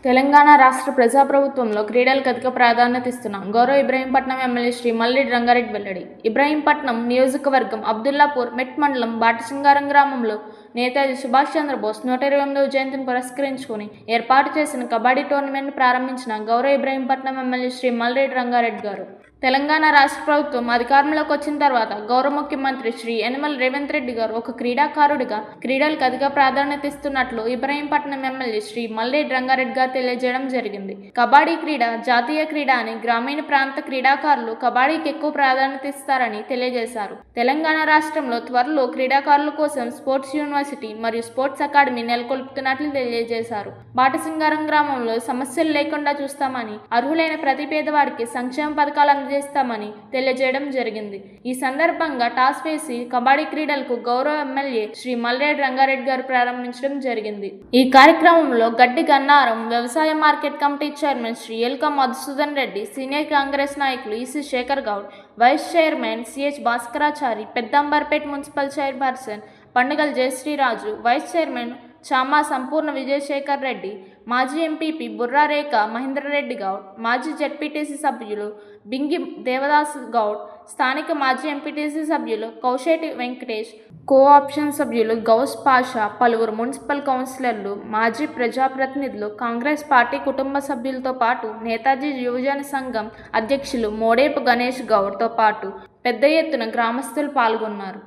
తెలంగాణ రాష్ట్ర ప్రజాప్రభుత్వంలో క్రీడలకు అధిక ప్రాధాన్యత ఇస్తున్నాం. గౌరవ ఇబ్రహీంపట్నం ఎమ్మెల్యే శ్రీ మల్రెడ్డి రంగారెడ్డి వెల్లడి. ఇబ్రహీంపట్నం నియోజకవర్గం అబ్దుల్లాపూర్ మెట్ మండలం బాటసింగారం గ్రామంలో నేతాజీ సుభాష్ చంద్రబోస్ 128వ జయంతిని పురస్కరించుకుని ఏర్పాటు చేసిన కబడ్డీ టోర్నమెంట్ను ప్రారంభించిన గౌరవ ఇబ్రహీంపట్నం ఎమ్మెల్యే శ్రీ మల్రెడ్డి రంగారెడ్డి గారు. తెలంగాణ రాష్ట్ర ప్రభుత్వం అధికారంలోకి వచ్చిన తర్వాత గౌరవ ముఖ్యమంత్రి శ్రీ యనమల రేవంత్ రెడ్డి గారు ఒక క్రీడాకారుడిగా క్రీడలకు అధిక ప్రాధాన్యత ఇస్తున్నట్లు ఇబ్రహీంపట్నం ఎమ్మెల్యే శ్రీ మల్రెడ్డి రంగారెడ్డి గారు తెలియజేయడం జరిగింది. కబడ్డీ క్రీడ జాతీయ క్రీడ అని, గ్రామీణ ప్రాంత క్రీడాకారులు కబడ్డీకి ఎక్కువ ప్రాధాన్యత ఇస్తారని తెలియజేశారు. తెలంగాణ రాష్ట్రంలో త్వరలో క్రీడాకారుల కోసం స్పోర్ట్స్ యూనివర్సిటీ మరియు స్పోర్ట్స్ అకాడమీ నెలకొల్పుతున్నట్లు తెలియజేశారు. బాటసింగారం గ్రామంలో సమస్యలు లేకుండా చూస్తామని, అర్హులైన ప్రతి పేదవాడికి సంక్షేమ పథకాలు చేస్తామని తెలియజేయడం జరిగింది. ఈ సందర్భంగా టాస్ వేసి కబడ్డీ క్రీడలకు గౌరవ ఎమ్మెల్యే శ్రీ మల్రెడ్డి రంగారెడ్డి గారు ప్రారంభించడం జరిగింది. ఈ కార్యక్రమంలో గడ్డి గన్నారం వ్యవసాయ market committee chairman Shri Elka Madhusudan Reddy, senior Congress నాయకులు EC Shekar Goud, vice chairman CH Bhaskarachari, Peddamberpet municipal chairperson Pandugala Jayashreeraju, vice chairman Chama Sampoorna Vijayashekar Reddy, మాజీ ఎంపీపీ బుర్రా రేఖ మహేంద్రరెడ్డి గౌడ్, మాజీ జెడ్పీటీసీ సభ్యులు బింగి దేవదాస్ గౌడ్, స్థానిక మాజీ ఎంపీటీసీ సభ్యులు కౌశేటి వెంకటేష్, కోఆప్షన్ సభ్యులు గౌస్ పాషా, పలువురు మున్సిపల్ కౌన్సిలర్లు, మాజీ ప్రజాప్రతినిధులు, కాంగ్రెస్ పార్టీ కుటుంబ సభ్యులతో పాటు నేతాజీ యువజన సంఘం అధ్యక్షులు మోడేపు గణేష్ గౌడ్తో పాటు పెద్ద ఎత్తున గ్రామస్తులు పాల్గొన్నారు.